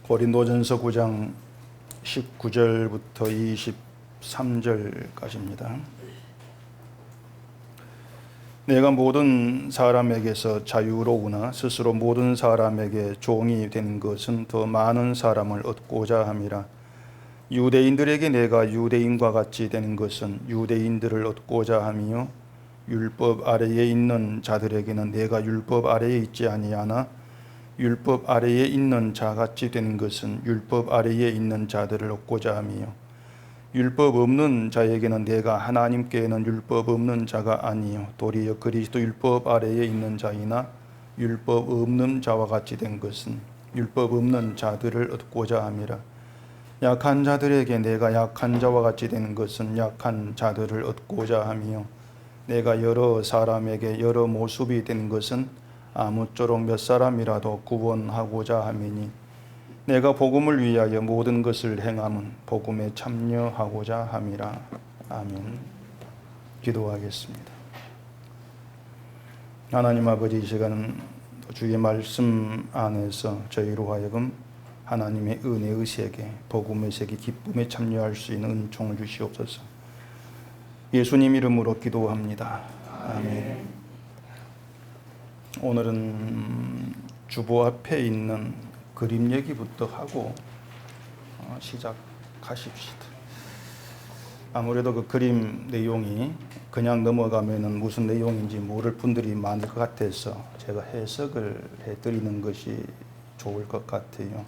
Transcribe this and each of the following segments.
고린도전서 9장 19절부터 23절까지입니다. 내가 모든 사람에게서 자유로우나 스스로 모든 사람에게 종이 된 것은 더 많은 사람을 얻고자 함이라. 유대인들에게 내가 유대인과 같이 되는 것은 유대인들을 얻고자 함이요 율법 아래에 있는 자들에게는 내가 율법 아래에 있지 아니하나 율법 아래에 있는 자같이 되는 것은 율법 아래에 있는 자들을 얻고자 함이요 율법 없는 자에게는 내가 하나님께는 율법 없는 자가 아니요 도리어 그리스도 율법 아래에 있는 자이나 율법 없는 자와 같이 된 것은 율법 없는 자들을 얻고자 함이라. 약한 자들에게 내가 약한 자와 같이 되는 것은 약한 자들을 얻고자 함이요 내가 여러 사람에게 여러 모습이 된 것은 아무쪼록 몇 사람이라도 구원하고자 함이니 내가 복음을 위하여 모든 것을 행함은 복음에 참여하고자 함이라. 아멘. 기도하겠습니다. 하나님 아버지, 이 시간은 주의 말씀 안에서 저희로 하여금 하나님의 은혜 의식에 복음의 세계 기쁨에 참여할 수 있는 은총을 주시옵소서. 예수님 이름으로 기도합니다. 아멘. 오늘은 주보 앞에 있는 그림 얘기부터 하고 시작하십시다. 아무래도 그 그림 내용이 그냥 넘어가면은 무슨 내용인지 모를 분들이 많을 것 같아서 제가 해석을 해드리는 것이 좋을 것 같아요.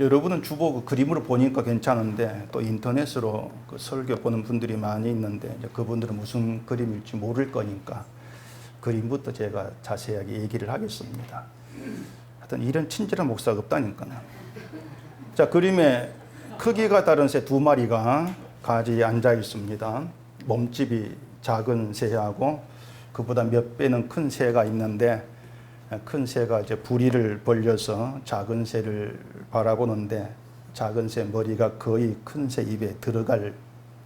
여러분은 주보 그 그림으로 보니까 괜찮은데 또 인터넷으로 그 설교 보는 분들이 많이 있는데 이제 그분들은 무슨 그림일지 모를 거니까 그림부터 제가 자세하게 얘기를 하겠습니다. 하여튼 이런 친절한 목사가 없다니까요. 자, 그림의 크기가 다른 새 두 마리가 가지에 앉아 있습니다. 몸집이 작은 새하고 그보다 몇 배는 큰 새가 있는데 큰 새가 이제 부리를 벌려서 작은 새를 바라보는데 작은 새 머리가 거의 큰 새 입에 들어갈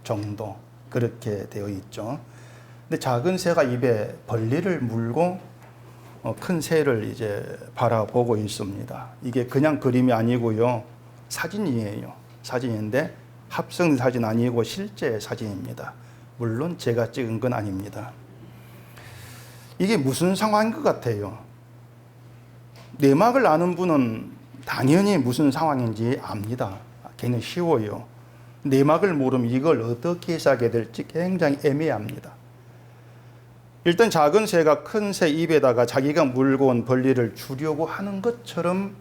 정도 그렇게 되어 있죠. 근데 작은 새가 입에 벌리를 물고 큰 새를 이제 바라보고 있습니다. 이게 그냥 그림이 아니고요. 사진이에요. 사진인데 합성 사진 아니고 실제 사진입니다. 물론 제가 찍은 건 아닙니다. 이게 무슨 상황인 것 같아요? 내막을 아는 분은 당연히 무슨 상황인지 압니다. 굉장히 쉬워요. 내막을 모르면 이걸 어떻게 해석하게 될지 굉장히 애매합니다. 일단 작은 새가 큰 새 입에다가 자기가 물고 온 벌리를 주려고 하는 것처럼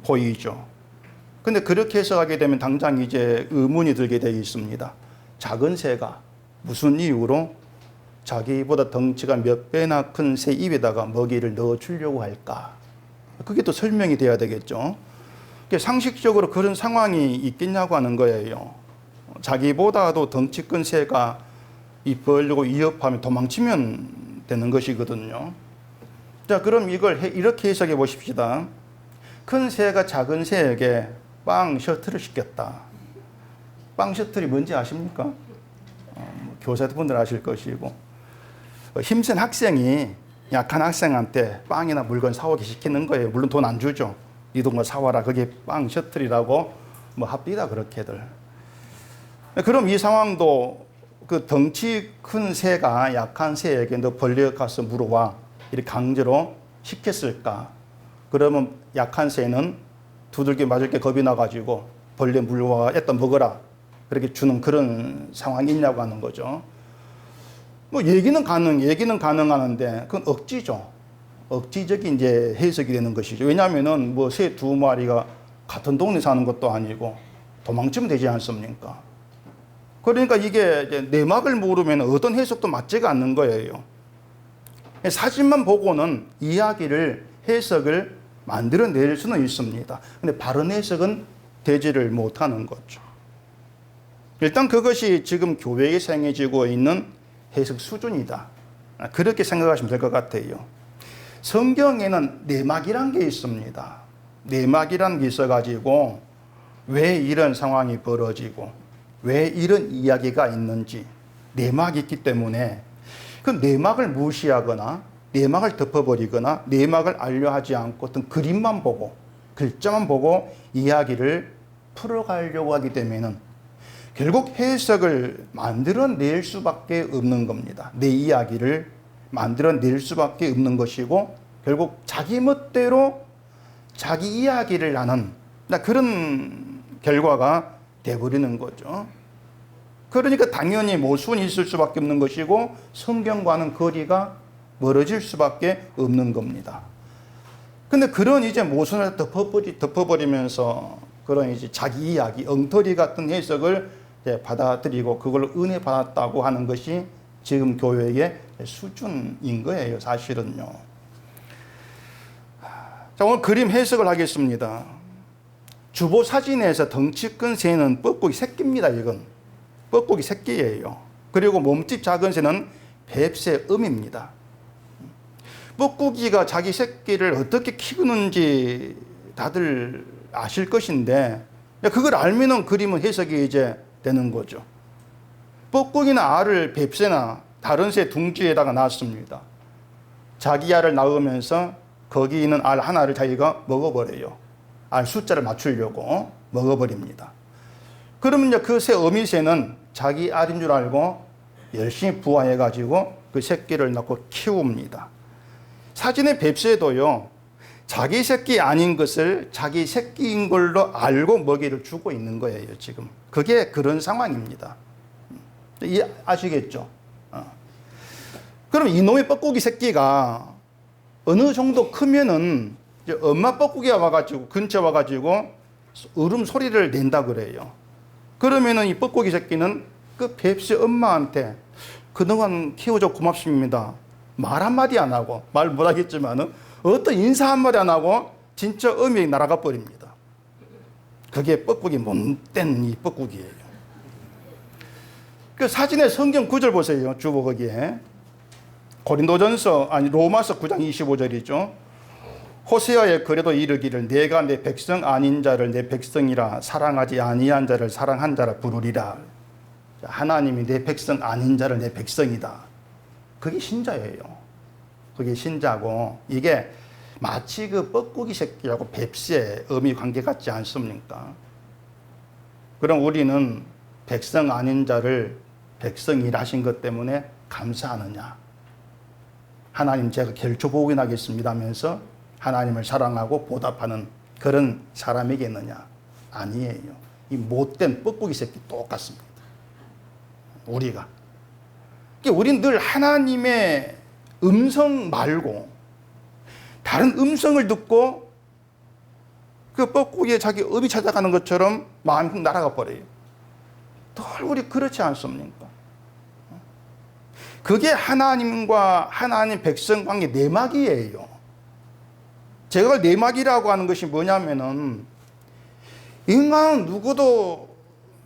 보이죠. 근데 그렇게 해석하게 되면 당장 이제 의문이 들게 되어 있습니다. 작은 새가 무슨 이유로 자기보다 덩치가 몇 배나 큰 새 입에다가 먹이를 넣어 주려고 할까? 그게 또 설명이 돼야 되겠죠. 상식적으로 그런 상황이 있겠냐고 하는 거예요. 자기보다도 덩치 큰 새가 입 벌리고 위협하면 도망치면 되는 것이거든요. 자, 그럼 이걸 이렇게 해석해 보십시다. 큰 새가 작은 새에게 빵 셔틀을 시켰다. 빵 셔틀이 뭔지 아십니까? 교사분들 아실 것이고, 힘센 학생이 약한 학생한테 빵이나 물건 사오게 시키는 거예요. 물론 돈 안 주죠. 이 돈 거 사와라. 그게 빵 셔틀이라고 뭐 합디다 그렇게들. 그럼 이 상황도 그 덩치 큰 새가 약한 새에게 너 벌려가서 물어와 이렇게 강제로 시켰을까? 그러면 약한 새는 두들겨 맞을 게 겁이 나가지고 벌레 물어와 일단 먹어라 그렇게 주는 그런 상황이 있냐고 하는 거죠. 뭐 얘기는 가능하는데 그건 억지죠. 억지적인 이제 해석이 되는 것이죠. 왜냐하면은 뭐 새 두 마리가 같은 동네 사는 것도 아니고 도망치면 되지 않습니까? 그러니까 이게 이제 내막을 모르면 어떤 해석도 맞지가 않는 거예요. 사진만 보고는 이야기를 해석을 만들어낼 수는 있습니다. 근데 바른 해석은 되지를 못하는 거죠. 일단 그것이 지금 교회에 생겨지고 있는 해석 수준이다. 그렇게 생각하시면 될 것 같아요. 성경에는 내막이란 게 있습니다. 내막이란 게 있어가지고 왜 이런 상황이 벌어지고 왜 이런 이야기가 있는지 내막이 있기 때문에 그 내막을 무시하거나 내막을 덮어버리거나 내막을 알려하지 않고 어떤 그림만 보고 글자만 보고 이야기를 풀어가려고 하기 때문에는 결국 해석을 만들어낼 수밖에 없는 겁니다. 내 이야기를 만들어낼 수밖에 없는 것이고 결국 자기 멋대로 자기 이야기를 하는 그런 결과가 돼버리는 거죠. 그러니까 당연히 모순이 있을 수밖에 없는 것이고 성경과는 거리가 멀어질 수밖에 없는 겁니다. 근데 그런 이제 모순을 덮어버리면서 그런 이제 자기 이야기, 엉터리 같은 해석을 받아들이고 그걸 은혜 받았다고 하는 것이 지금 교회의 수준인 거예요, 사실은요. 자, 오늘 그림 해석을 하겠습니다. 주보 사진에서 덩치 큰 새는 뻐꾸기 새끼입니다, 이건. 뻐꾸기 새끼예요. 그리고 몸집 작은 새는 뱁새 음입니다. 뻐꾸기가 자기 새끼를 어떻게 키우는지 다들 아실 것인데 그걸 알면은 그림은 해석이 이제 되는 거죠. 뻐꾸기는 알을 뱁새나 다른 새 둥지에다가 낳습니다. 자기 알을 낳으면서 거기 있는 알 하나를 자기가 먹어버려요. 알 숫자를 맞추려고 먹어버립니다. 그러면 이제 그 새 어미새는 자기 알인 줄 알고 열심히 부화해가지고 그 새끼를 낳고 키웁니다. 사진의 뱁새도요, 자기 새끼 아닌 것을 자기 새끼인 걸로 알고 먹이를 주고 있는 거예요, 지금. 그게 그런 상황입니다. 아시겠죠? 그럼 이놈의 뻐꾸기 새끼가 어느 정도 크면은 이제 엄마 뻐꾸기가 와가지고, 근처 와가지고 울음 소리를 낸다 그래요. 그러면은 이 뻐꾸기 새끼는 그 뱁새 엄마한테 그동안 키워줘 고맙습니다. 말 한마디 안 하고, 말 못하겠지만은 어떤 인사 한마디 안 하고 진짜 어미에 날아가 버립니다. 그게 뻐꾸기 못된 이 뻐꾸기예요. 그 사진의 성경 구절 보세요. 주보 거기에. 로마서 9장 25절이죠. 호세아의 글에도 이르기를 내가 내 백성 아닌 자를 내 백성이라 사랑하지 아니한 자를 사랑한 자라 부르리라. 하나님이 내 백성 아닌 자를 내 백성이다. 그게 신자예요. 그게 신자고 이게 마치 그 뻐꾸기 새끼하고 뱁새 어미 관계 같지 않습니까? 그럼 우리는 백성 아닌 자를 백성이라 하신 것 때문에 감사하느냐? 하나님 제가 결코 복인하겠습니다 하면서 하나님을 사랑하고 보답하는 그런 사람이겠느냐? 아니에요. 이 못된 뻐꾸기 새끼 똑같습니다. 우리가. 우리는 늘 하나님의 음성 말고 다른 음성을 듣고 그 뻐꾸기에 자기 업이 찾아가는 것처럼 마음이 훅 날아가 버려요. 늘 우리 그렇지 않습니까? 그게 하나님과 하나님 백성 관계 내막이에요. 제가 내막이라고 하는 것이 뭐냐면은 인간은 누구도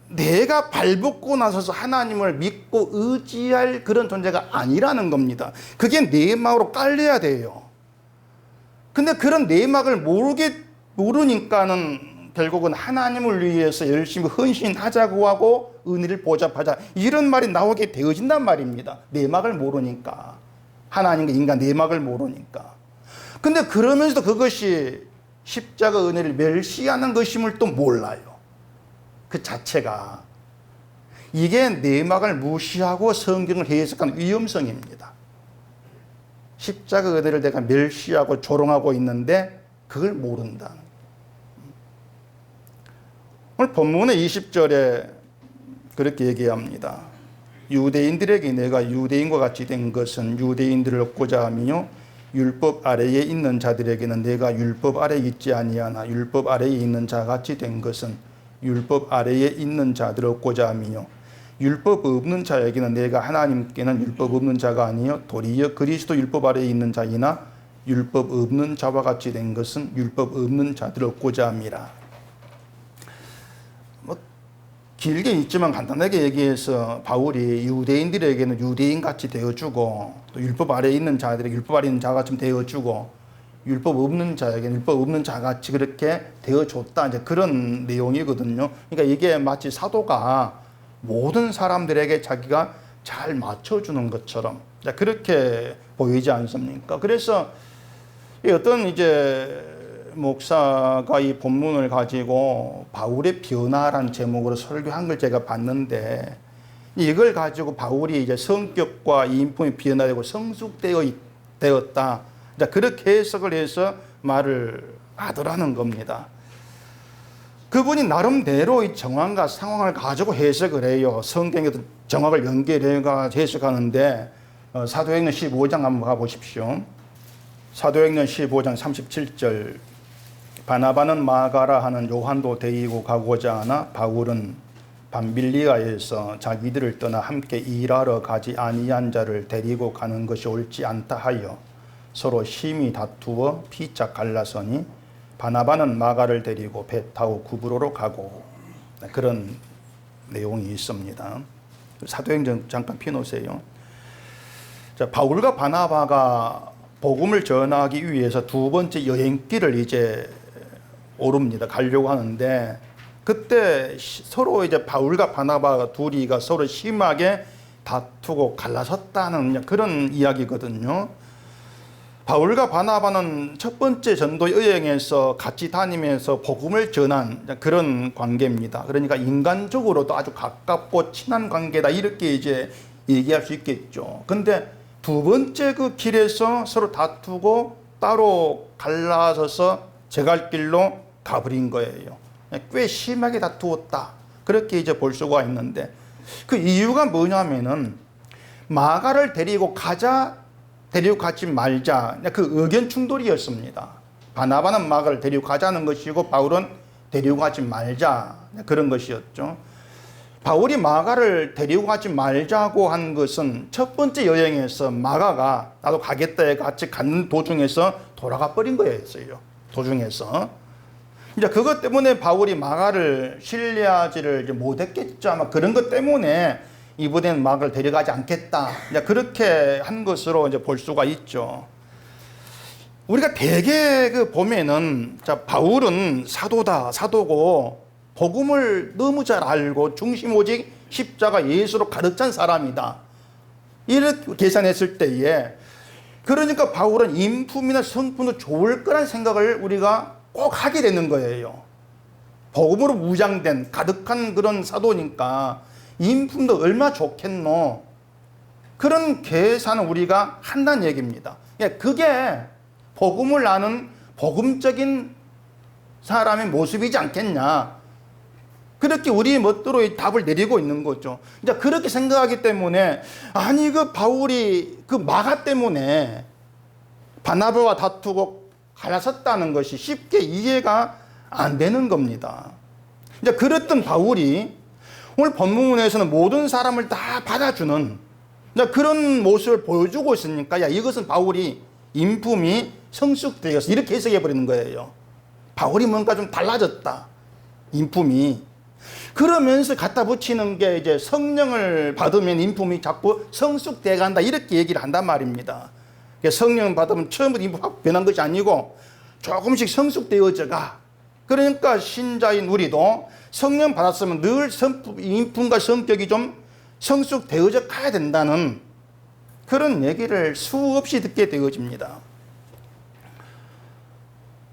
내가 발벗고 나서서 하나님을 믿고 의지할 그런 존재가 아니라는 겁니다. 그게 내막으로 깔려야 돼요. 근데 그런 내막을 모르니까는 결국은 하나님을 위해서 열심히 헌신하자고 하고 은혜를 보답하자 이런 말이 나오게 되어진단 말입니다. 내막을 모르니까. 하나님과 인간 내막을 모르니까. 근데 그러면서도 그것이 십자가 은혜를 멸시하는 것임을 또 몰라요. 그 자체가. 이게 내막을 무시하고 성경을 해석하는 위험성입니다. 십자가 은혜를 내가 멸시하고 조롱하고 있는데 그걸 모른다. 오늘 본문의 20절에 그렇게 얘기합니다. 유대인들에게 내가 유대인과 같이 된 것은 유대인들을 얻고자 함이요 율법 아래에 있는 자들에게는 내가 율법 아래에 있지 아니하나 율법 아래에 있는 자같이 된 것은 율법 아래에 있는 자들을 얻고자 함이요 율법 없는 자에게는 내가 하나님께는 율법 없는 자가 아니요 도리어 그리스도 율법 아래에 있는 자이나 율법 없는 자와 같이 된 것은 율법 없는 자들을 얻고자 함이라. 길게 있지만 간단하게 얘기해서 바울이 유대인들에게는 유대인같이 되어주고 또 율법 아래에 있는 자들에게 율법 아래에 있는 자같이 되어주고 율법 없는 자에게는 율법 없는 자같이 그렇게 되어줬다. 이제 그런 내용이거든요. 그러니까 이게 마치 사도가 모든 사람들에게 자기가 잘 맞춰주는 것처럼 그렇게 보이지 않습니까? 그래서 어떤 이제 목사가 이 본문을 가지고 바울의 변화라는 제목으로 설교한 걸 제가 봤는데, 이걸 가지고 바울이 이제 성격과 인품이 변화되고 성숙되었다, 그렇게 해석을 해서 말을 하더라는 겁니다. 그분이 나름대로 이 정황과 상황을 가지고 해석을 해요. 성경의 정황을 연결해 해석하는데, 사도행전 15장 한번 가보십시오. 사도행전 15장 37절, 바나바는 마가라 하는 요한도 데리고 가고자 하나 바울은 밤빌리아에서 자기들을 떠나 함께 일하러 가지 아니한 자를 데리고 가는 것이 옳지 않다 하여 서로 심히 다투어 피차 갈라서니 바나바는 마가를 데리고 배 타고 구브로로 가고, 그런 내용이 있습니다. 사도행전 잠깐 펴놓으세요. 자, 바울과 바나바가 복음을 전하기 위해서 두 번째 여행길을 이제 오릅니다. 가려고 하는데, 그때 서로 이제 바울과 바나바 둘이가 서로 심하게 다투고 갈라섰다는 그런 이야기거든요. 바울과 바나바는 첫 번째 전도 여행에서 같이 다니면서 복음을 전한 그런 관계입니다. 그러니까 인간적으로도 아주 가깝고 친한 관계다, 이렇게 이제 얘기할 수 있겠죠. 근데 두 번째 그 길에서 서로 다투고 따로 갈라서서 제갈 길로 가버린 거예요. 꽤 심하게 다투었다, 그렇게 이제 볼 수가 있는데, 그 이유가 뭐냐면은 마가를 데리고 가지 말자, 그 의견 충돌이었습니다. 바나바는 마가를 데리고 가자는 것이고 바울은 데리고 가지 말자, 그런 것이었죠. 바울이 마가를 데리고 가지 말자고 한 것은 첫 번째 여행에서 마가가 나도 가겠다 해 같이 가는 도중에서 돌아가 버린 거였어요. 도중에서. 이제 그것 때문에 바울이 마가를 신뢰하지를 못했겠죠. 아마 그런 것 때문에 이번엔 마가를 데려가지 않겠다, 이제 그렇게 한 것으로 이제 볼 수가 있죠. 우리가 대개 보면은, 자, 바울은 사도고 복음을 너무 잘 알고 중심 오직 십자가 예수로 가득 찬 사람이다, 이렇게 계산했을 때에, 그러니까 바울은 인품이나 성품도 좋을 거란 생각을 우리가 꼭 하게 되는 거예요. 복음으로 무장된 가득한 그런 사도니까 인품도 얼마나 좋겠노, 그런 계산을 우리가 한다는 얘기입니다. 그게 복음을 아는 복음적인 사람의 모습이지 않겠냐, 그렇게 우리 멋대로 답을 내리고 있는 거죠. 이제 그렇게 생각하기 때문에, 아니 그 바울이 그 마가 때문에 바나바와 다투고 갈라섰다는 것이 쉽게 이해가 안 되는 겁니다. 이제 그랬던 바울이 오늘 본문에서는 모든 사람을 다 받아주는 그런 모습을 보여주고 있으니까, 야, 이것은 바울이 인품이 성숙되어서, 이렇게 해석해 버리는 거예요. 바울이 뭔가 좀 달라졌다, 인품이. 그러면서 갖다 붙이는 게 이제 성령을 받으면 인품이 자꾸 성숙돼 간다, 이렇게 얘기를 한단 말입니다. 성령 받으면 처음부터 인품 확 변한 것이 아니고 조금씩 성숙되어져 가. 그러니까 신자인 우리도 성령 받았으면 늘 인품과 성격이 좀 성숙되어져 가야 된다는 그런 얘기를 수없이 듣게 되어집니다.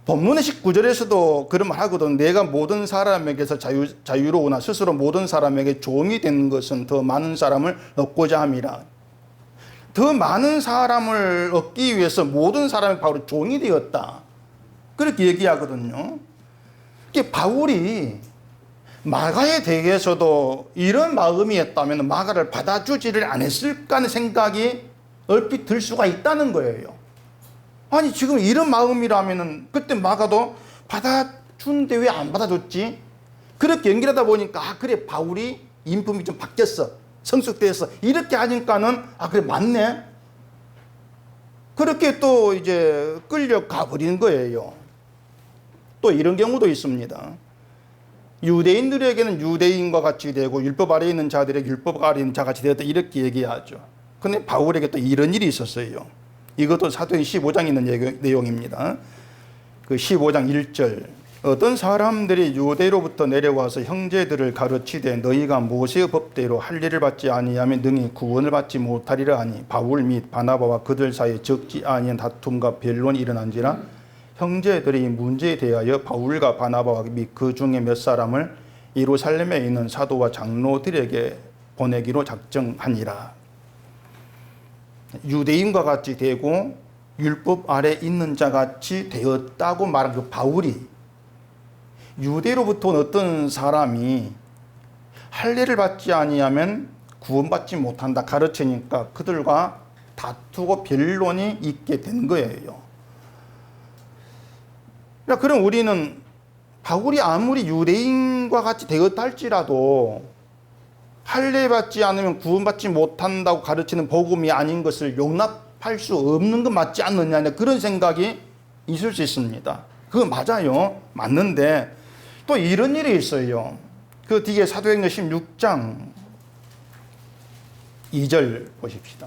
본문의 19절에서도 그런 말 하거든. 내가 모든 사람에게서 자유로우나 스스로 모든 사람에게 종이 되는 것은 더 많은 사람을 얻고자 함이라. 더 많은 사람을 얻기 위해서 모든 사람이 바로 종이 되었다, 그렇게 얘기하거든요. 이게 바울이 마가에 대해서도 이런 마음이었다면 마가를 받아주지를 않았을까 하는 생각이 얼핏 들 수가 있다는 거예요. 아니 지금 이런 마음이라면은 그때 마가도 받아준데 왜 안 받아줬지? 그렇게 연결하다 보니까, 아 그래, 바울이 인품이 좀 바뀌었어, 성숙되었어, 이렇게 하니까는 아 그래, 맞네, 그렇게 또 이제 끌려가 버리는 거예요. 또 이런 경우도 있습니다. 유대인들에게는 유대인과 같이 되고 율법 아래에 있는 자들에게 율법 아래에 있는 자같이 되었다, 이렇게 얘기하죠. 근데 바울에게 또 이런 일이 있었어요. 이것도 사도행 15장에 있는 내용입니다. 그 15장 1절, 어떤 사람들이 유대로부터 내려와서 형제들을 가르치되 너희가 모세의 법대로 할 일을 받지 아니하면 능히 구원을 받지 못하리라 하니 바울 및 바나바와 그들 사이에 적지 아니한 다툼과 변론이 일어난지라 형제들이 문제에 대하여 바울과 바나바와 및 그 중에 몇 사람을 예루살렘에 있는 사도와 장로들에게 보내기로 작정하니라. 유대인과 같이 되고 율법 아래 있는 자 같이 되었다고 말한 그 바울이, 유대로부터 어떤 사람이 할례를 받지 아니하면 구원받지 못한다 가르치니까 그들과 다투고 변론이 있게 된 거예요. 그럼 우리는 바울이 아무리 유대인과 같이 되었다 할지라도 할례 받지 않으면 구원받지 못한다고 가르치는 복음이 아닌 것을 용납할 수 없는 것 맞지 않느냐, 그런 생각이 있을 수 있습니다. 그거 맞아요. 맞는데 또 이런 일이 있어요. 그 뒤에 사도행전 16장 2절 보십시다.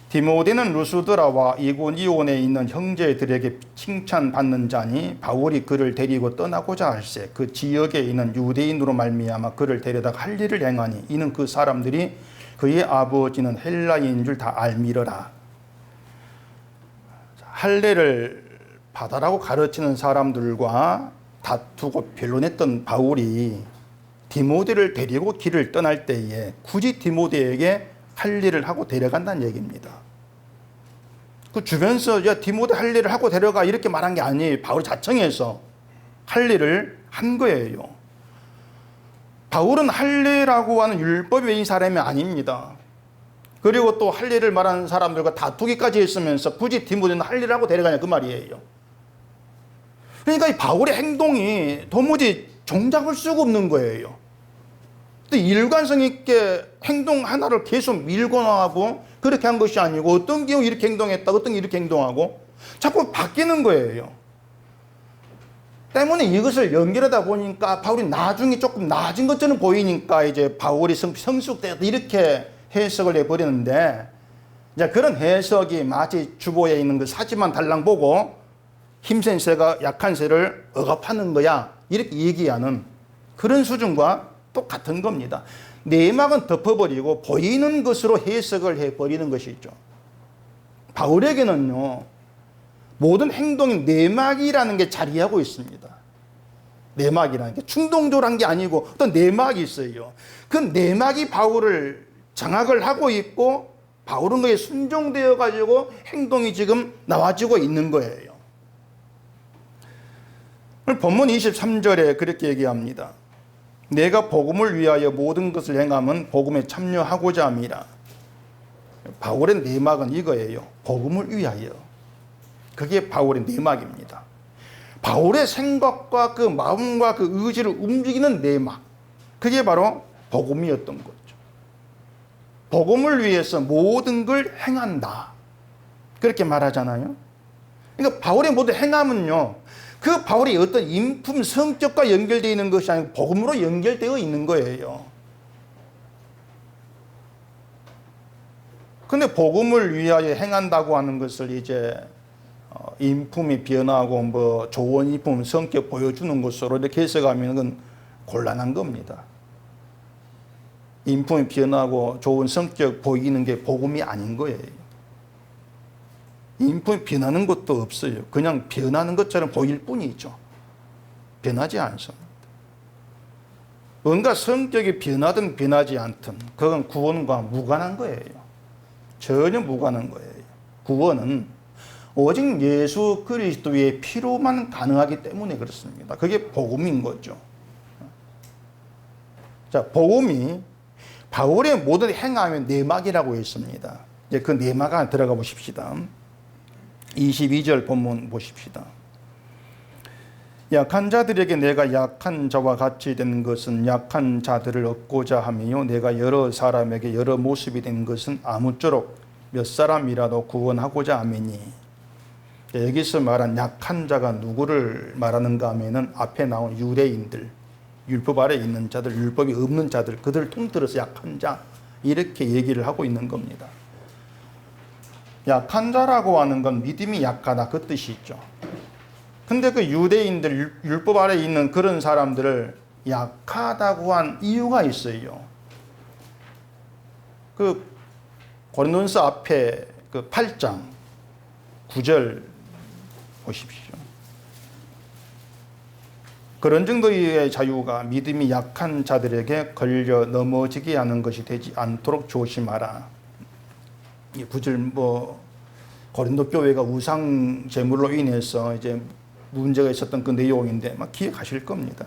디모데는 루스드라와 이고니온에 있는 형제들에게 칭찬받는 자니 바울이 그를 데리고 떠나고자 할세 그 지역에 있는 유대인으로 말미암아 그를 데려다가 할 일을 행하니 이는 그 사람들이 그의 아버지는 헬라인인 줄 다 알미러라. 할례를 받아라고 가르치는 사람들과 다투고 변론했던 바울이 디모데를 데리고 길을 떠날 때에 굳이 디모데에게 할 일을 하고 데려간다는 얘기입니다. 그 주변에서 야 디모데 할 일을 하고 데려가 이렇게 말한 게 아니에요. 바울 자청해서 할 일을 한 거예요. 바울은 할례라고 하는 율법 외인 사람이 아닙니다. 그리고 또 할례를 말하는 사람들과 다투기까지 했으면서 굳이 디모데는 할 일을 하고 데려가냐 그 말이에요. 그러니까 이 바울의 행동이 도무지 종잡을 수가 없는 거예요. 일관성 있게 행동 하나를 계속 밀고 나가고 그렇게 한 것이 아니고 어떤 경우 이렇게 행동했다, 어떤 경우 이렇게 행동하고 자꾸 바뀌는 거예요. 때문에 이것을 연결하다 보니까 바울이 나중에 조금 나아진 것처럼 보이니까 이제 바울이 성숙되었다 이렇게 해석을 해버리는데, 이제 그런 해석이 마치 주보에 있는 그 사지만 달랑 보고 힘센 새가 약한 새를 억압하는 거야 이렇게 얘기하는 그런 수준과 똑같은 겁니다. 내막은 덮어버리고 보이는 것으로 해석을 해버리는 것이죠. 바울에게는요, 모든 행동이 내막이라는 게 자리하고 있습니다. 내막이라는 게 충동적으로 한 게 아니고 어떤 내막이 있어요. 그 내막이 바울을 장악을 하고 있고 바울은 그에 순종되어 가지고 행동이 지금 나와지고 있는 거예요. 본문 23절에 그렇게 얘기합니다. 내가 복음을 위하여 모든 것을 행함은 복음에 참여하고자 함이라. 바울의 내막은 이거예요. 복음을 위하여. 그게 바울의 내막입니다. 바울의 생각과 그 마음과 그 의지를 움직이는 내막. 그게 바로 복음이었던 거죠. 복음을 위해서 모든 걸 행한다. 그렇게 말하잖아요. 그러니까 바울의 모든 행함은요, 그 바울이 어떤 인품, 성격과 연결되어 있는 것이 아니고 복음으로 연결되어 있는 거예요. 근데 복음을 위하여 행한다고 하는 것을 이제 인품이 변하고 뭐 좋은 인품, 성격 보여주는 것으로 이렇게 해석하면 그건 곤란한 겁니다. 인품이 변하고 좋은 성격 보이는 게 복음이 아닌 거예요. 인품이 변하는 것도 없어요. 그냥 변하는 것처럼 보일 뿐이죠. 변하지 않습니다. 뭔가 성격이 변하든 변하지 않든 그건 구원과 무관한 거예요. 전혀 무관한 거예요. 구원은 오직 예수 그리스도의 피로만 가능하기 때문에 그렇습니다. 그게 복음인 거죠. 자, 복음이 바울의 모든 행함의 내막이라고 했습니다. 이제 그 내막 안에 들어가 보십시다. 22절 본문 보십시다. 약한 자들에게 내가 약한 자와 같이 된 것은 약한 자들을 얻고자 함이요 내가 여러 사람에게 여러 모습이 된 것은 아무쪼록 몇 사람이라도 구원하고자 함이니. 여기서 말한 약한 자가 누구를 말하는가 하면은 앞에 나온 유대인들, 율법 아래 있는 자들, 율법이 없는 자들, 그들을 통틀어서 약한 자 이렇게 얘기를 하고 있는 겁니다. 약한 자라고 하는 건 믿음이 약하다 그 뜻이 있죠. 근데 그 유대인들, 율법 아래 있는 그런 사람들을 약하다고 한 이유가 있어요. 그 고린도전서 앞에 그 8장 9절 보십시오. 그런 정도의 자유가 믿음이 약한 자들에게 걸려 넘어지게 하는 것이 되지 않도록 조심하라. 이 구절 고린도 교회가 우상 제물로 인해서 이제 문제가 있었던 그 내용인데 막 기억하실 겁니다.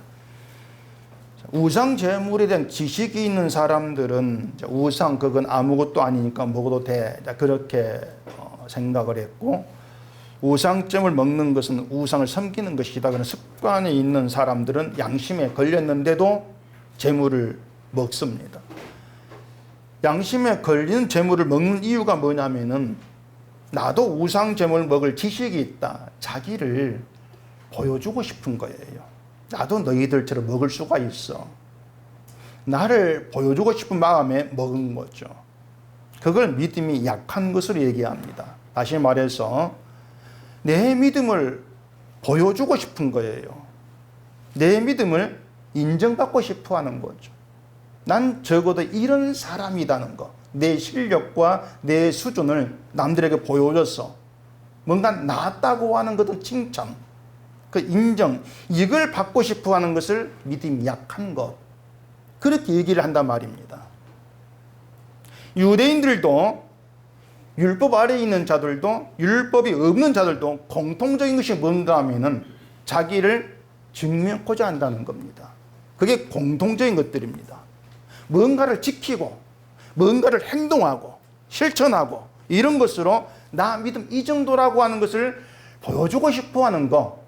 우상 제물에 대한 지식이 있는 사람들은 우상 그건 아무것도 아니니까 먹어도 돼 그렇게 생각을 했고, 우상점을 먹는 것은 우상을 섬기는 것이다 그런 습관이 있는 사람들은 양심에 걸렸는데도 제물을 먹습니다. 양심에 걸리는 제물을 먹는 이유가 뭐냐면은 나도 우상 제물 먹을 지식이 있다, 자기를 보여주고 싶은 거예요. 나도 너희들처럼 먹을 수가 있어. 나를 보여주고 싶은 마음에 먹은 거죠. 그걸 믿음이 약한 것으로 얘기합니다. 다시 말해서 내 믿음을 보여주고 싶은 거예요. 내 믿음을 인정받고 싶어 하는 거죠. 난 적어도 이런 사람이라는 거, 내 실력과 내 수준을 남들에게 보여줘서 뭔가 나았다고 하는 것은 칭찬, 그 인정, 이걸 받고 싶어 하는 것을 믿음이 약한 것, 그렇게 얘기를 한단 말입니다. 유대인들도, 율법 아래에 있는 자들도, 율법이 없는 자들도 공통적인 것이 뭔가 하면은 자기를 증명하고자 한다는 겁니다. 그게 공통적인 것들입니다. 뭔가를 지키고 뭔가를 행동하고 실천하고 이런 것으로 나 믿음 이 정도라고 하는 것을 보여주고 싶어 하는 거.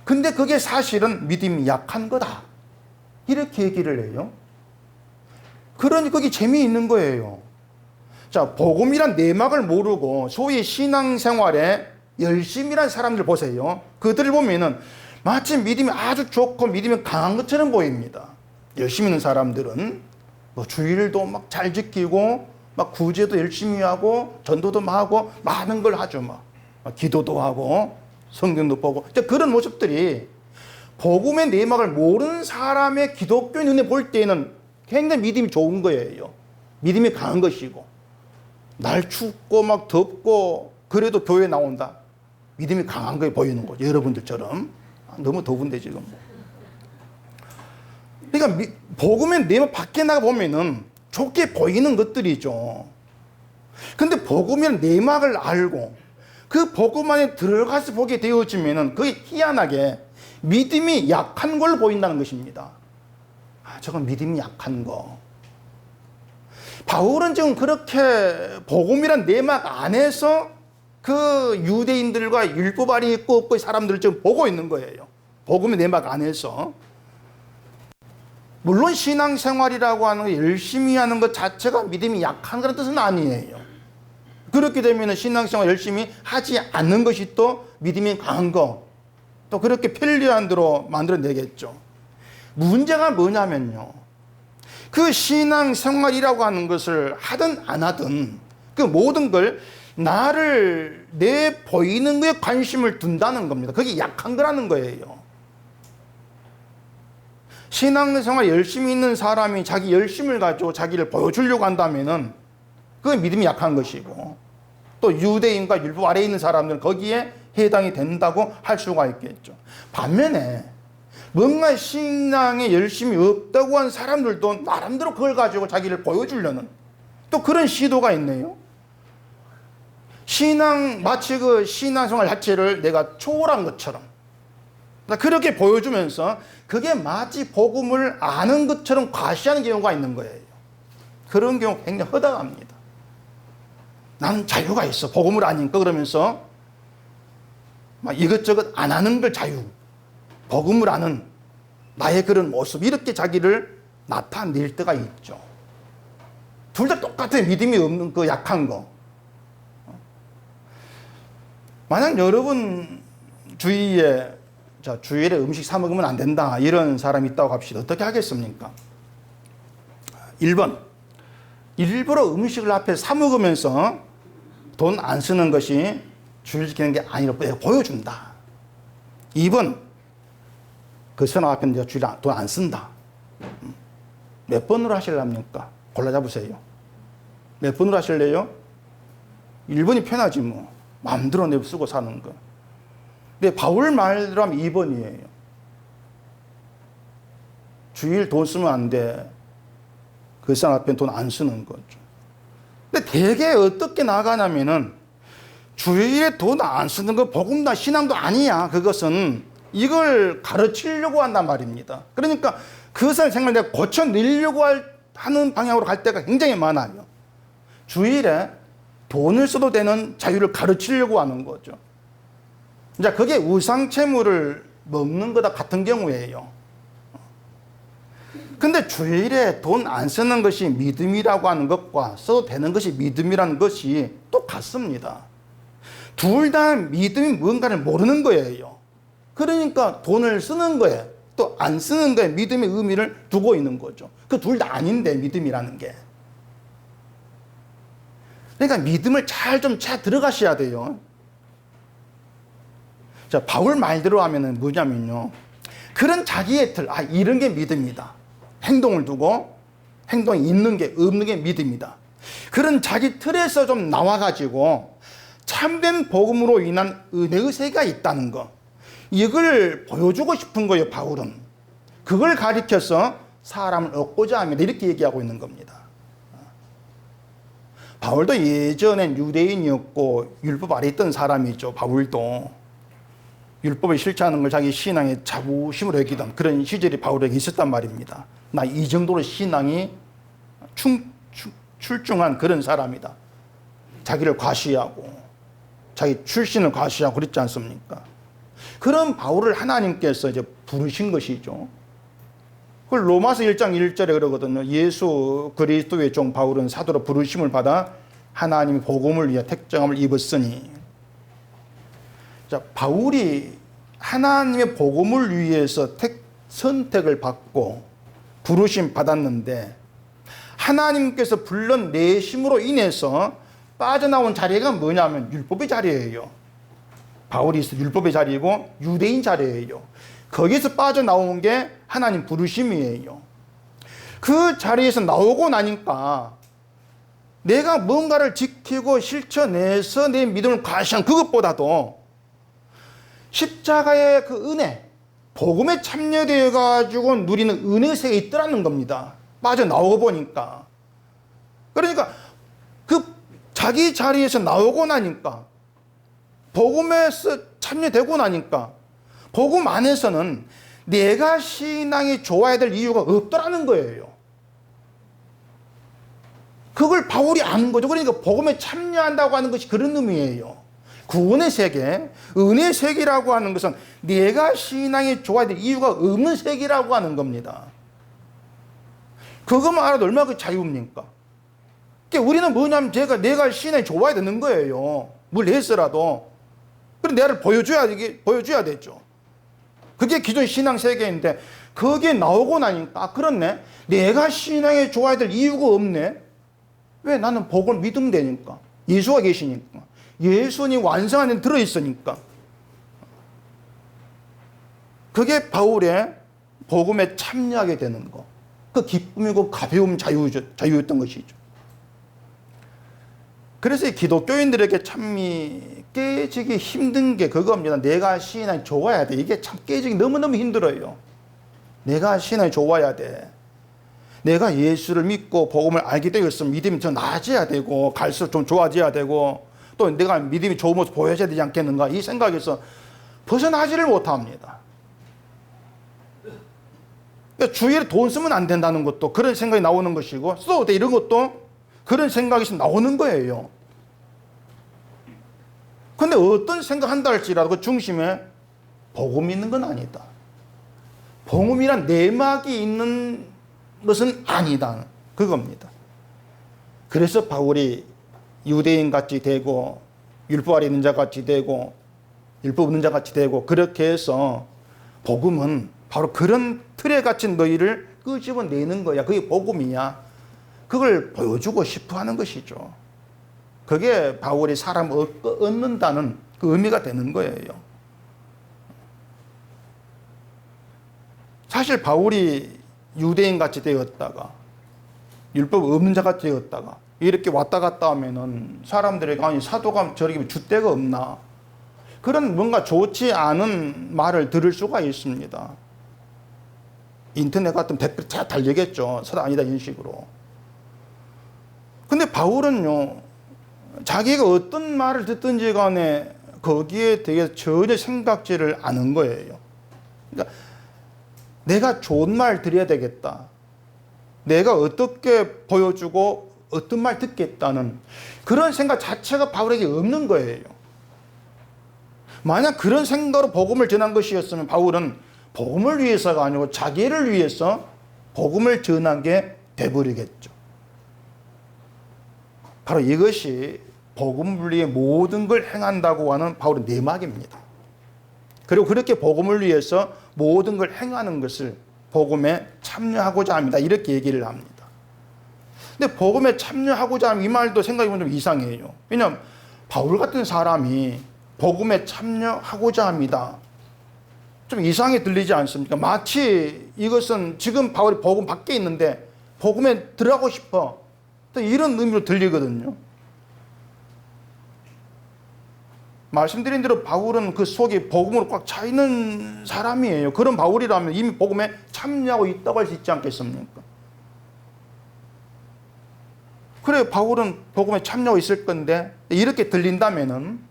근데 그게 사실은 믿음이 약한 거다, 이렇게 얘기를 해요. 그러니 그게 재미있는 거예요. 자, 복음이란 내막을 모르고 소위 신앙생활에 열심이란 사람들 보세요. 그들을 보면은 마치 믿음이 아주 좋고 믿음이 강한 것처럼 보입니다. 열심히 있는 사람들은 주일도 막 잘 지키고 막 구제도 열심히 하고 전도도 막 하고 많은 걸 하죠. 막 기도도 하고 성경도 보고 그런 모습들이 복음의 내막을 모르는 사람의 기독교 눈에 볼 때는 굉장히 믿음이 좋은 거예요. 믿음이 강한 것이고, 날 춥고 막 덥고 그래도 교회 나온다, 믿음이 강한 거에 보이는 거죠. 여러분들처럼. 너무 더운데 지금. 그러니까 복음의 내막 밖에 나가 보면은 좋게 보이는 것들이죠. 근데 복음의 내막을 알고 그 복음 안에 들어가서 보게 되어지면은 그게 희한하게 믿음이 약한 걸 보인다는 것입니다. 저건 믿음이 약한 거. 바울은 지금 그렇게 복음이란 내막 안에서 그 유대인들과 율법 아래에 있고 없고의 사람들을 지금 보고 있는 거예요. 복음의 내막 안에서. 물론 신앙생활이라고 하는 거, 열심히 하는 것 자체가 믿음이 약한 그런 뜻은 아니에요. 그렇게 되면 신앙생활 열심히 하지 않는 것이 또 믿음이 강한 거, 또 그렇게 편리한 대로 만들어내겠죠. 문제가 뭐냐면요, 그 신앙생활이라고 하는 것을 하든 안 하든 그 모든 걸 나를 내 보이는 거에 관심을 둔다는 겁니다. 그게 약한 거라는 거예요. 신앙생활 열심히 있는 사람이 자기 열심을 가지고 자기를 보여주려고 한다면은 그건 믿음이 약한 것이고, 또 유대인과 율법 아래에 있는 사람들은 거기에 해당이 된다고 할 수가 있겠죠. 반면에 뭔가 신앙에 열심이 없다고 한 사람들도 나름대로 그걸 가지고 자기를 보여주려는 또 그런 시도가 있네요. 마치 그 신앙생활 자체를 내가 초월한 것처럼 그렇게 보여주면서 그게 마치 복음을 아는 것처럼 과시하는 경우가 있는 거예요. 그런 경우 굉장히 허다합니다. 나는 자유가 있어, 복음을 아니까, 그러면서 막 이것저것 안 하는 걸 자유, 복음을 아는 나의 그런 모습, 이렇게 자기를 나타낼 때가 있죠. 둘 다 똑같아요. 믿음이 없는 그 약한 거. 만약 여러분 주위에 주일에 음식 사 먹으면 안 된다 이런 사람이 있다고 합시다. 어떻게 하겠습니까? 1번, 일부러 음식을 앞에 사 먹으면서 돈 안 쓰는 것이 주일 지키는 게 아니라 보여준다. 2번, 그 선악 앞에 내가 주일 돈 안 쓴다. 몇 번으로 하실랍니까? 골라 잡으세요. 몇 번으로 하실래요? 1번이 편하지 뭐. 마음대로 내 쓰고 사는 거. 근데 바울 말대로 하면 2번이에요. 주일 돈 쓰면 안 돼. 그 사람 앞에 돈 안 쓰는 거죠. 근데 대개 어떻게 나가냐면은 주일에 돈 안 쓰는 거 복음도 신앙도 아니야. 그것은 이걸 가르치려고 한단 말입니다. 그러니까 그 사람 생각을 내가 고쳐내려고 하는 방향으로 갈 때가 굉장히 많아요. 주일에 돈을 써도 되는 자유를 가르치려고 하는 거죠. 이제 그게 우상채물을 먹는 거다 같은 경우예요. 근데 주일에 돈 안 쓰는 것이 믿음이라고 하는 것과 써도 되는 것이 믿음이라는 것이 똑같습니다. 둘 다 믿음이 뭔가를 모르는 거예요. 그러니까 돈을 쓰는 거에 또 안 쓰는 거에 믿음의 의미를 두고 있는 거죠. 그 둘 다 아닌데 믿음이라는 게. 그러니까 믿음을 잘 들어가셔야 돼요. 자, 바울 말대로 하면은 뭐냐면요. 그런 자기의 틀, 이런 게 믿음이다. 행동을 두고 행동이 있는 게 없는 게 믿음이다. 그런 자기 틀에서 좀 나와가지고 참된 복음으로 인한 은혜의 세계가 있다는 거. 이걸 보여주고 싶은 거예요, 바울은. 그걸 가리켜서 사람을 얻고자 합니다. 이렇게 얘기하고 있는 겁니다. 바울도 예전엔 유대인이었고 율법 아래 있던 사람이죠. 바울도 율법을 실천하는 걸 자기 신앙의 자부심으로 여기던 그런 시절이 바울에게 있었단 말입니다. 나 이 정도로 신앙이 출중한 그런 사람이다. 자기를 과시하고 자기 출신을 과시하고 그랬지 않습니까? 그런 바울을 하나님께서 이제 부르신 것이죠. 그걸 로마서 1장 1절에 그러거든요. 예수 그리스도의 종 바울은 사도로 부르심을 받아 하나님의 복음을 위해 택정함을 입었으니. 자, 바울이 하나님의 복음을 위해서 선택을 받고 부르심 받았는데 하나님께서 불러내심으로 인해서 빠져나온 자리가 뭐냐면 율법의 자리예요. 바울이 있어 율법의 자리이고 유대인 자리예요. 거기서 빠져나온 게 하나님 부르심이에요. 그 자리에서 나오고 나니까 내가 뭔가를 지키고 실천해서 내 믿음을 과시한 그것보다도 십자가의 그 은혜, 복음에 참여되어 가지고 누리는 은혜 세계에 있더라는 겁니다. 빠져나오고 보니까. 그러니까 그 자기 자리에서 나오고 나니까 복음에서 참여되고 나니까 복음 안에서는 내가 신앙이 좋아야 될 이유가 없더라는 거예요. 그걸 바울이 아는 거죠. 그러니까 복음에 참여한다고 하는 것이 그런 의미예요. 구원의 세계, 은혜의 세계라고 하는 것은 내가 신앙이 좋아야 될 이유가 없는 세계라고 하는 겁니다. 그것만 알아도 얼마나 그 자유입니까? 그러니까 우리는 뭐냐면 내가 신앙이 좋아야 되는 거예요. 뭘 했더라도. 그럼 내가 보여줘야 되죠. 그게 기존 신앙 세계인데 그게 나오고 나니까 그렇네. 내가 신앙에 좋아야 될 이유가 없네. 왜? 나는 복음을 믿으면 되니까. 예수가 계시니까. 예수님 완성 안에 들어있으니까. 그게 바울의 복음에 참여하게 되는 거. 그 기쁨이고 가벼움 자유였던 것이죠. 그래서 기독교인들에게 참 깨지기 힘든 게 그겁니다. 내가 신앙이 좋아야 돼. 이게 참 깨지기 너무너무 힘들어요. 내가 신앙이 좋아야 돼. 내가 예수를 믿고 복음을 알게 되었으면 믿음이 더 나아져야 되고 갈수록 좀 좋아져야 되고 또 내가 믿음이 좋은 모습 보여줘야 되지 않겠는가 이 생각에서 벗어나지를 못합니다. 그러니까 주일에 돈 쓰면 안 된다는 것도 그런 생각이 나오는 것이고 써도 돼 이런 것도 그런 생각이 나오는 거예요. 근데 어떤 생각한다 할지라도 그 중심에 복음이 있는 건 아니다. 복음이란 내막이 있는 것은 아니다. 그겁니다. 그래서 바울이 유대인 같이 되고 율법 아래 있는 자 같이 되고 율법 없는 자 같이 되고 그렇게 해서 복음은 바로 그런 틀에 갇힌 너희를 끄집어내는 거야. 그게 복음이야. 그걸 보여주고 싶어 하는 것이죠. 그게 바울이 사람 얻는다는 그 의미가 되는 거예요. 사실 바울이 유대인 같이 되었다가 율법 없는 자 같이 되었다가 이렇게 왔다 갔다 하면은 사람들에게 아니 사도가 저렇게 줏대가 없나 그런 뭔가 좋지 않은 말을 들을 수가 있습니다. 인터넷 같은 댓글 다 달리겠죠. 서로 아니다 이런 식으로. 근데 바울은요, 자기가 어떤 말을 듣든지 간에 거기에 대해 전혀 생각지를 않은 거예요. 그러니까 내가 좋은 말 드려야 되겠다. 내가 어떻게 보여주고 어떤 말 듣겠다는 그런 생각 자체가 바울에게 없는 거예요. 만약 그런 생각으로 복음을 전한 것이었으면 바울은 복음을 위해서가 아니고 자기를 위해서 복음을 전한 게 돼버리겠죠. 바로 이것이 복음을 위해 모든 걸 행한다고 하는 바울의 내막입니다. 그리고 그렇게 복음을 위해서 모든 걸 행하는 것을 복음에 참여하고자 합니다. 이렇게 얘기를 합니다. 근데 복음에 참여하고자 하면 이 말도 생각해보면 좀 이상해요. 왜냐하면 바울 같은 사람이 복음에 참여하고자 합니다. 좀 이상하게 들리지 않습니까? 마치 이것은 지금 바울이 복음 밖에 있는데 복음에 들어가고 싶어. 이런 의미로 들리거든요. 말씀드린 대로 바울은 그 속에 복음으로 꽉 차 있는 사람이에요. 그런 바울이라면 이미 복음에 참여하고 있다고 할 수 있지 않겠습니까? 그래, 바울은 복음에 참여하고 있을 건데 이렇게 들린다면은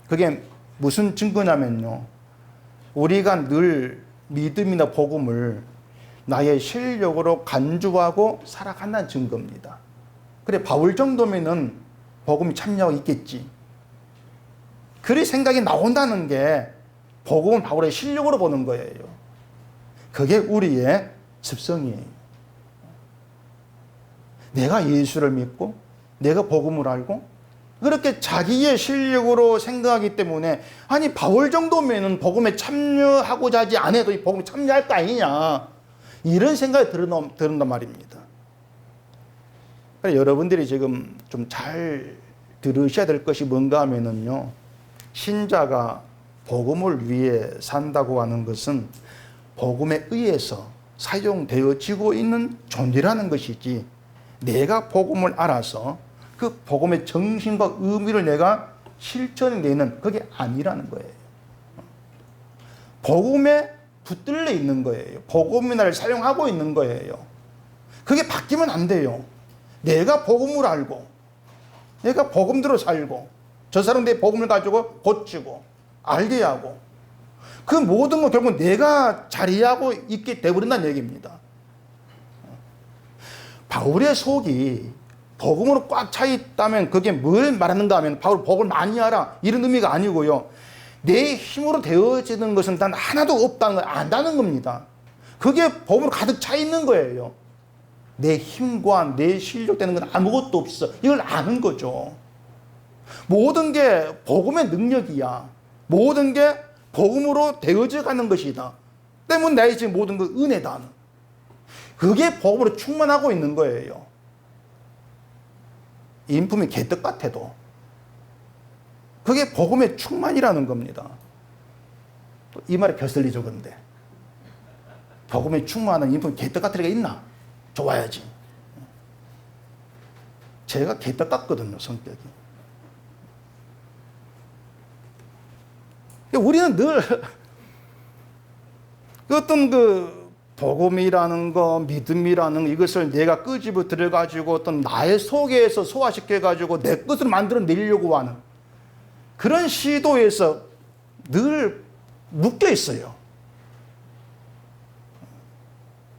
그게 무슨 증거냐면요, 우리가 늘 믿음이나 복음을 나의 실력으로 간주하고 살아간다는 증거입니다. 그래, 바울 정도면은 복음이 참여하고 있겠지. 그리 생각이 나온다는 게 복음은 바울의 실력으로 보는 거예요. 그게 우리의 습성이에요. 내가 예수를 믿고 내가 복음을 알고 그렇게 자기의 실력으로 생각하기 때문에 아니 바울 정도면은 복음에 참여하고자 하지 않아도 이 복음에 참여할 거 아니냐 이런 생각이 드는단 말입니다. 여러분들이 지금 좀 잘 들으셔야 될 것이 뭔가 하면은요, 신자가 복음을 위해 산다고 하는 것은 복음에 의해서 사용되어지고 있는 존재라는 것이지 내가 복음을 알아서 그 복음의 정신과 의미를 내가 실천해내는 그게 아니라는 거예요. 복음에 붙들려 있는 거예요. 복음이 나를 사용하고 있는 거예요. 그게 바뀌면 안 돼요. 내가 복음을 알고 내가 복음대로 살고 저 사람 내 복음을 가지고 고치고 알게 하고 그 모든 건 결국 내가 자리하고 있게 되어버린다는 얘기입니다. 바울의 속이 복음으로 꽉 차 있다면 그게 뭘 말하는가 하면 바울 복음을 많이 알아 이런 의미가 아니고요, 내 힘으로 되어지는 것은 단 하나도 없다는 걸 안다는 겁니다. 그게 복음으로 가득 차 있는 거예요. 내 힘과 내 실력 되는 건 아무것도 없어. 이걸 아는 거죠. 모든 게 복음의 능력이야. 모든 게 복음으로 되어져 가는 것이다. 때문에 나의 지금 모든 건 은혜다. 그게 복음으로 충만하고 있는 거예요. 인품이 개떡 같아도 그게 복음의 충만이라는 겁니다. 이 말이 거슬리죠. 근데 복음에 충만한 인품이 개떡 같은 애가 있나? 좋아야지. 제가 개떡 같거든요, 성격이. 우리는 늘 어떤 그 복음이라는 거, 믿음이라는 이것을 내가 끄집어 들어가지고 어떤 나의 속에서 소화시켜가지고 내 것으로 만들어내려고 하는 그런 시도에서 늘 묶여 있어요.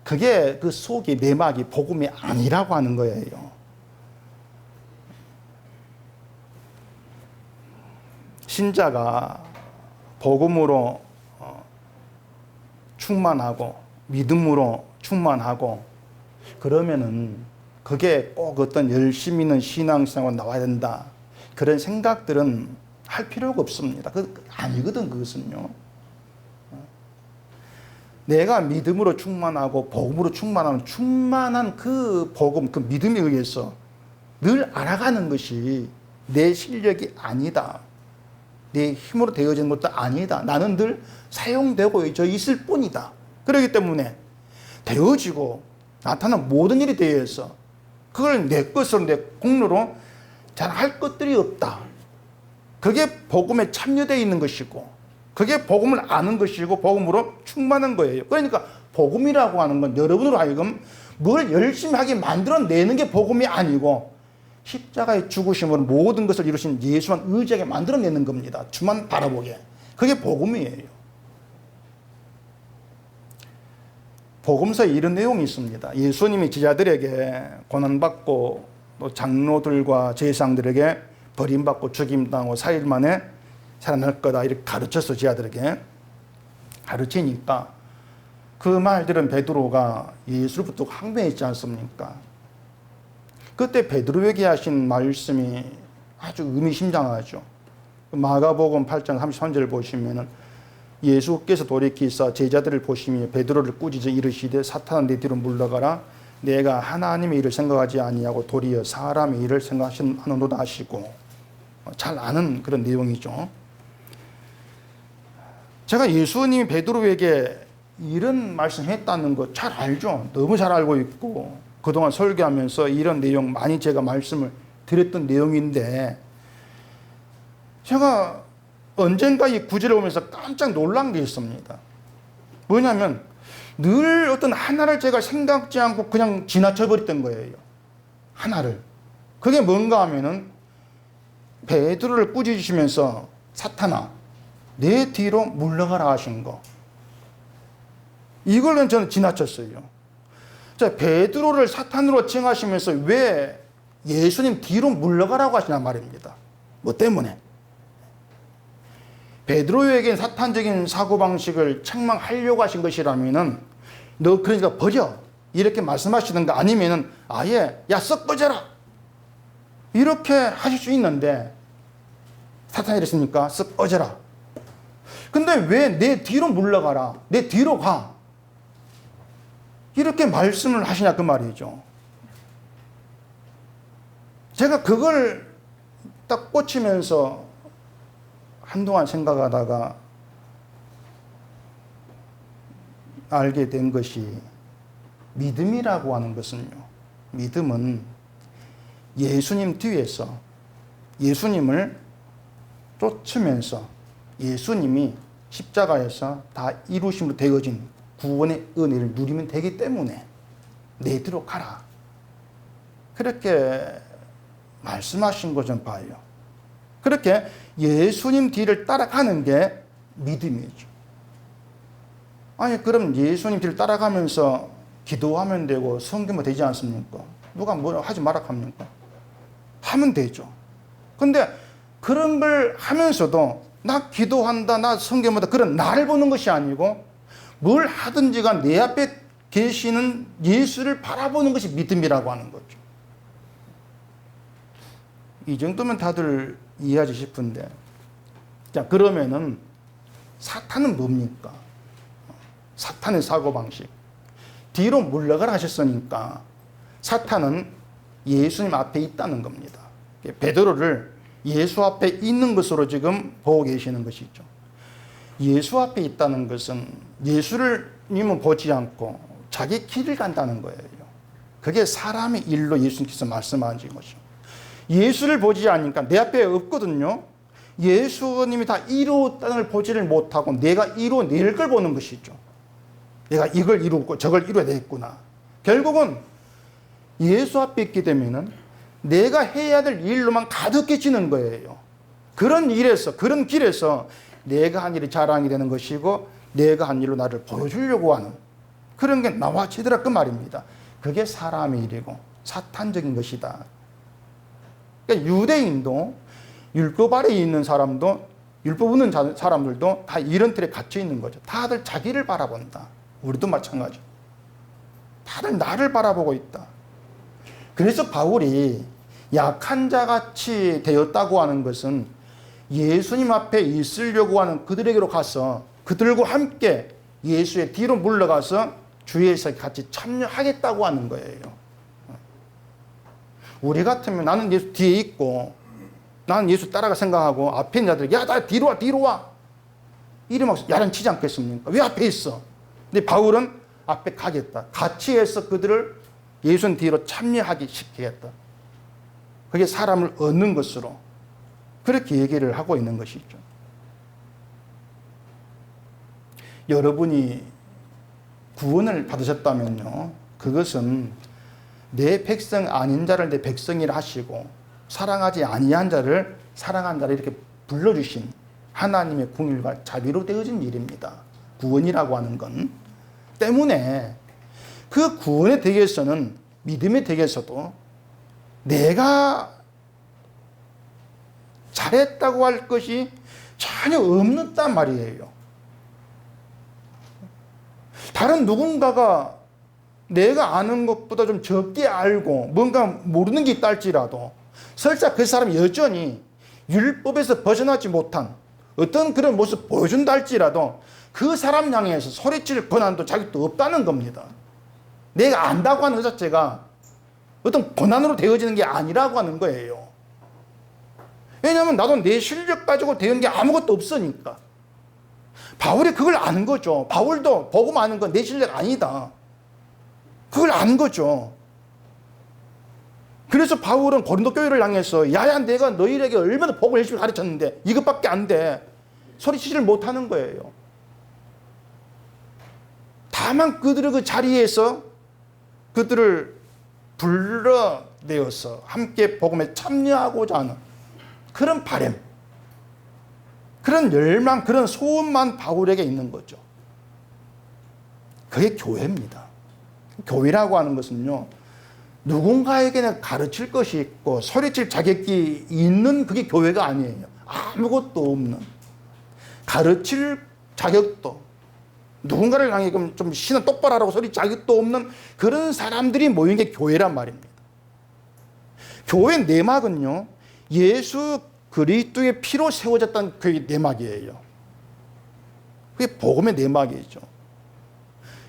그게 그 속의 내막이 복음이 아니라고 하는 거예요. 신자가 복음으로 충만하고 믿음으로 충만하고 그러면은 그게 꼭 어떤 열심히 있는 신앙생활 나와야 된다 그런 생각들은 할 필요가 없습니다. 그 아니거든. 그것은요, 내가 믿음으로 충만하고 복음으로 충만하면 충만한 그 복음, 그 믿음에 의해서 늘 알아가는 것이 내 실력이 아니다, 내 힘으로 되어지는 것도 아니다. 나는 늘 사용되고 있을 뿐이다. 그렇기 때문에 되어지고 나타난 모든 일에 대해서 그걸 내 것으로 내 공로로 자랑할 것들이 없다. 그게 복음에 참여되어 있는 것이고 그게 복음을 아는 것이고 복음으로 충만한 거예요. 그러니까 복음이라고 하는 건 여러분으로 하여금 뭘 열심히 하게 만들어내는 게 복음이 아니고 십자가의 죽으심으로 모든 것을 이루신 예수만 의지하게 만들어내는 겁니다. 주만 바라보게. 그게 복음이에요. 복음서에 이런 내용이 있습니다. 예수님이 제자들에게 고난받고 또 장로들과 제사장들에게 버림받고 죽임당하고 4일 만에 살아날 거다 이렇게 가르쳤어. 제자들에게 가르치니까 그 말 들은 베드로가 예수를 붙들고 항변했지 않습니까? 그때 베드로에게 하신 말씀이 아주 의미심장하죠. 마가복음 8장 33절 보시면은 예수께서 돌이키사 제자들을 보시며 베드로를 꾸짖어 이르시되 사탄아 내 뒤로 물러가라 내가 하나님의 일을 생각하지 아니하고 도리어 사람의 일을 생각하노다 하시고 잘 아는 그런 내용이죠. 제가 예수님이 베드로에게 이런 말씀했다는 거 잘 알죠. 너무 잘 알고 있고 그동안 설교하면서 이런 내용 많이 제가 말씀을 드렸던 내용인데 제가 언젠가 이 구절을 보면서 깜짝 놀란 게 있습니다. 뭐냐면 늘 어떤 하나를 제가 생각지 않고 그냥 지나쳐 버렸던 거예요. 하나를. 그게 뭔가 하면은 베드로를 꾸짖으시면서 사탄아 내 뒤로 물러가라 하신 거. 이걸 저는 지나쳤어요. 자, 베드로를 사탄으로 칭하시면서 왜 예수님 뒤로 물러가라고 하시냐 말입니다. 뭐 때문에? 베드로에겐 사탄적인 사고방식을 책망하려고 하신 것이라면은 너 그러니까 버려 이렇게 말씀하시는 거 아니면은 아예 야 썩 꺼져라 이렇게 하실 수 있는데 사탄이 이랬으니까 썩 꺼져라. 근데 왜 내 뒤로 물러가라 내 뒤로 가 이렇게 말씀을 하시냐 그 말이죠. 제가 그걸 딱 꽂히면서 한동안 생각하다가 알게 된 것이 믿음이라고 하는 것은요. 믿음은 예수님 뒤에서 예수님을 쫓으면서 예수님이 십자가에서 다 이루심으로 되어진 구원의 은혜를 누리면 되기 때문에 내 뒤로 가라. 그렇게 말씀하신 거 좀 봐요. 그렇게 예수님 뒤를 따라가는 게 믿음이죠. 아니 그럼 예수님 뒤를 따라가면서 기도하면 되고 성경만 되지 않습니까? 누가 뭐 하지 마라 합니까? 하면 되죠. 근데 그런 걸 하면서도 나 기도한다 나 성경보다 그런 나를 보는 것이 아니고 뭘 하든지가 내 앞에 계시는 예수를 바라보는 것이 믿음이라고 하는 거죠. 이 정도면 다들 이해하지 싶은데 자 그러면은 사탄은 뭡니까? 사탄의 사고방식 뒤로 물러가라 하셨으니까 사탄은 예수님 앞에 있다는 겁니다. 베드로를 예수 앞에 있는 것으로 지금 보고 계시는 것이죠. 예수 앞에 있다는 것은 예수님은 보지 않고 자기 길을 간다는 거예요. 그게 사람의 일로 예수님께서 말씀하신 것이죠. 예수를 보지 않으니까 내 앞에 없거든요. 예수님이 다 이루었다는 걸 보지를 못하고 내가 이루어낼 걸 보는 것이죠. 내가 이걸 이루고 저걸 이루어야 되겠구나. 결국은 예수 앞에 있게 되면은 내가 해야 될 일로만 가득해지는 거예요. 그런 일에서 그런 길에서 내가 한 일이 자랑이 되는 것이고 내가 한 일로 나를 보여주려고 하는 그런 게 나와지더라 그 말입니다. 그게 사람의 일이고 사탄적인 것이다. 그러니까 유대인도 율법 아래에 있는 사람도 율법 없는 사람들도 다 이런 틀에 갇혀 있는 거죠. 다들 자기를 바라본다. 우리도 마찬가지. 다들 나를 바라보고 있다. 그래서 바울이 약한 자같이 되었다고 하는 것은 예수님 앞에 있으려고 하는 그들에게로 가서 그들과 함께 예수의 뒤로 물러가서 주의에서 같이 참여하겠다고 하는 거예요. 우리 같으면 나는 예수 뒤에 있고 나는 예수 따라가 생각하고 앞에 있는 자들 야 나 뒤로 와 뒤로 와 이리 막 야단치지 않겠습니까? 왜 앞에 있어? 근데 바울은 앞에 가겠다. 같이 해서 그들을 예수님 뒤로 참여하기 시키겠다. 그게 사람을 얻는 것으로 그렇게 얘기를 하고 있는 것이죠. 구원을 받으셨다면요, 그것은 내 백성 아닌 자를 내 백성이라 하시고 사랑하지 아니한 자를 사랑한 자를 이렇게 불러주신 하나님의 긍휼과 자비로 되어진 일입니다. 구원이라고 하는 건. 때문에 그 구원의 덕에서는, 믿음의 덕에서도 내가 잘했다고 할 것이 전혀 없는단 말이에요. 다른 누군가가 내가 아는 것보다 좀 적게 알고 뭔가 모르는 게 있다 할지라도 설사 그 사람이 여전히 율법에서 벗어나지 못한 어떤 그런 모습 보여준다 할지라도 그 사람 향해서 소리칠 권한도 자격도 없다는 겁니다. 내가 안다고 하는 그 자체가 어떤 권한으로 되어지는 게 아니라고 하는 거예요. 왜냐하면 나도 내 실력 가지고 되는 게 아무것도 없으니까. 바울이 그걸 아는 거죠. 바울도 복음 아는 건 내 실력 아니다. 그걸 아는 거죠. 그래서 바울은 고린도 교회를 향해서 야야 내가 너희에게 얼마나 복음을 열심히 가르쳤는데 이것밖에 안 돼. 소리치지를 못하는 거예요. 다만 그들의 그 자리에서 그들을 불러내어서 함께 복음에 참여하고자 하는 그런 바람, 그런 열망, 그런 소원만 바울에게 있는 거죠. 그게 교회입니다. 교회라고 하는 것은요, 누군가에게는 가르칠 것이 있고 소리칠 자격이 있는 그게 교회가 아니에요. 아무것도 없는, 가르칠 자격도, 누군가를 향해 좀 신은 똑바로 하라고 소리 자격도 없는 그런 사람들이 모인 게 교회란 말입니다. 교회 내막은요, 예수 그리스도의 피로 세워졌다는 그게 내막이에요. 그게 복음의 내막이죠.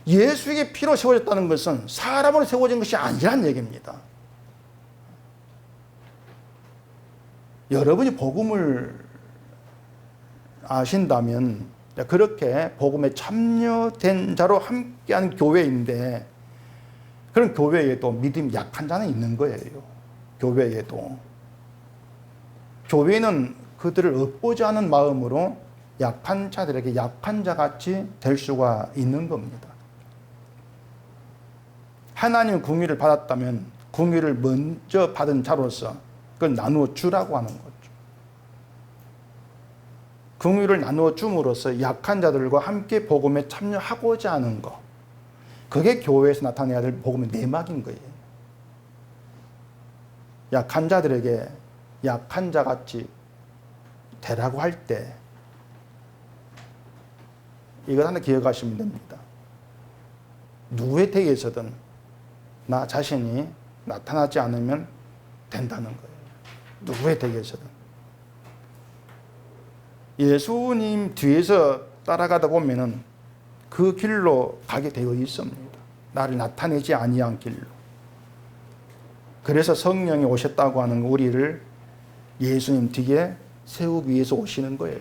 예수의 피로 세워졌다는 것은 사람으로 세워진 것이 아니란 얘기입니다. 여러분이 복음을 아신다면 그렇게 복음에 참여된 자로 함께하는 교회인데, 그런 교회에도 믿음이 약한 자는 있는 거예요. 교회에도. 교회는 그들을 업고자 하는 마음으로 약한 자들에게 약한 자같이 될 수가 있는 겁니다. 하나님 긍휼을 받았다면 긍휼을 먼저 받은 자로서 그걸 나누어 주라고 하는 거죠. 긍휼을 나누어 줌으로써 약한 자들과 함께 복음에 참여하고자 하는 것, 그게 교회에서 나타내야 될 복음의 내막인 거예요. 약한 자들에게 약한 자같이 되라고 할 때 이걸 하나 기억하시면 됩니다. 누구의 덕에서든 나 자신이 나타나지 않으면 된다는 거예요. 누구의 덕에서든. 예수님 뒤에서 따라가다 보면은 그 길로 가게 되어 있습니다. 나를 나타내지 아니한 길로. 그래서 성령이 오셨다고 하는 우리를 예수님 뒤에 세우기 위해서 오시는 거예요.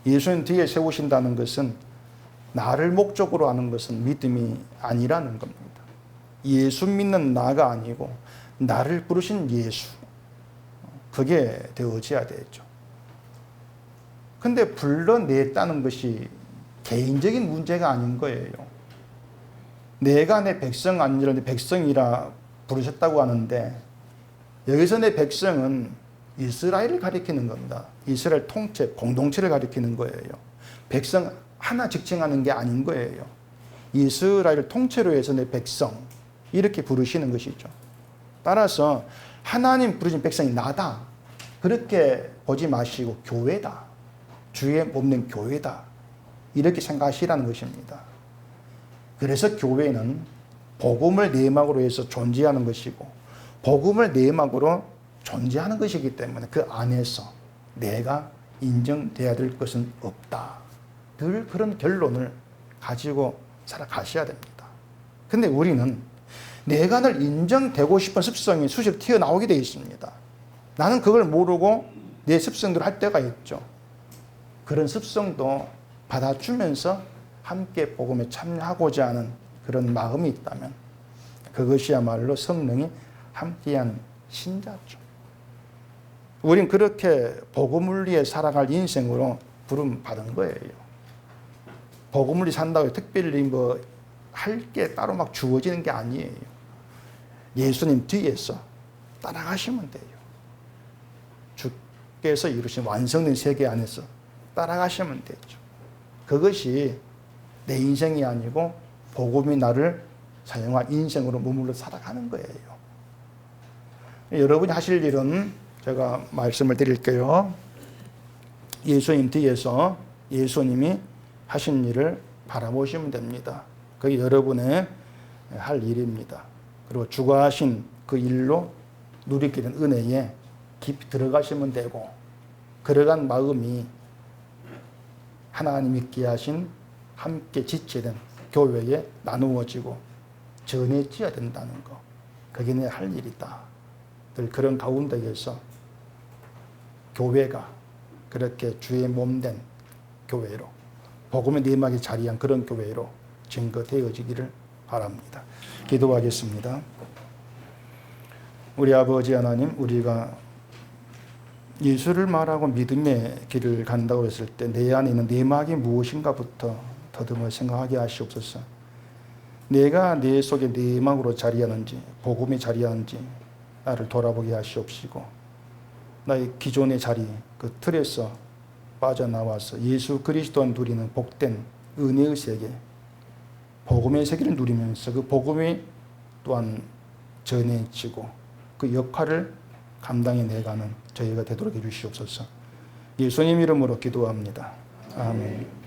예수님 뒤에 세우신다는 것은 나를 목적으로 하는 것은 믿음이 아니라는 겁니다. 예수 믿는 나가 아니고 나를 부르신 예수, 그게 되어져야 되죠. 근데 불러냈다는 것이 개인적인 문제가 아닌 거예요. 내가 내 백성 아니라 내 백성이라 부르셨다고 하는데, 여기서 내 백성은 이스라엘을 가리키는 겁니다. 이스라엘 통째, 공동체를 가리키는 거예요. 백성 하나 직칭하는 게 아닌 거예요. 이스라엘 통째로 해서 내 백성, 이렇게 부르시는 것이죠. 따라서 하나님 부르신 백성이 나다, 그렇게 보지 마시고 교회다, 주의 몸된 교회다, 이렇게 생각하시라는 것입니다. 그래서 교회는 복음을 내막으로 해서 존재하는 것이고 복음을 내막으로 존재하는 것이기 때문에 그 안에서 내가 인정돼야 될 것은 없다, 늘 그런 결론을 가지고 살아가셔야 됩니다. 근데 우리는 내가 늘 인정되고 싶은 습성이 수시로 튀어나오게 되어 있습니다. 나는 그걸 모르고 내 습성대로 할 때가 있죠. 그런 습성도 받아주면서 함께 복음에 참여하고자 하는 그런 마음이 있다면 그것이야말로 성령이 함께한 신자죠. 우린 그렇게 복음을 위해 살아갈 인생으로 부름 받은 거예요. 복음을 산다고 특별히 뭐 할 게 따로 막 주어지는 게 아니에요. 예수님 뒤에서 따라가시면 돼요. 주께서 이루신 완성된 세계 안에서 따라가시면 되죠. 그것이 내 인생이 아니고 복음이 나를 사용한 인생으로 머물러 살아가는 거예요. 여러분이 하실 일은 제가 말씀을 드릴게요. 예수님 뒤에서 예수님이 하신 일을 바라보시면 됩니다. 그게 여러분의 할 일입니다. 그리고 주가 하신 그 일로 누리게 된 은혜에 깊이 들어가시면 되고, 걸어간 마음이 하나님 있게 하신 함께 지체된 교회에 나누어지고 전해져야 된다는 거. 그게 내 할 일이다. 늘 그런 가운데에서 교회가 그렇게 주의 몸된 교회로, 복음의 내막에 자리한 그런 교회로 증거되어지기를 바랍니다. 기도하겠습니다. 우리 아버지 하나님, 우리가 예수를 말하고 믿음의 길을 간다고 했을 때 내 안에 있는 내막이 무엇인가부터 더듬어 생각하게 하시옵소서. 내가 내 속에 내막으로 자리하는지, 복음이 자리하는지 나를 돌아보게 하시옵시고, 나의 기존의 자리, 그 틀에서 빠져나와서 예수 그리스도와 누리는 복된 은혜의 세계, 복음의 세계를 누리면서 그 복음이 또한 전해지고 그 역할을 감당해내가는 저희가 되도록 해주시옵소서. 예수님 이름으로 기도합니다. 아멘.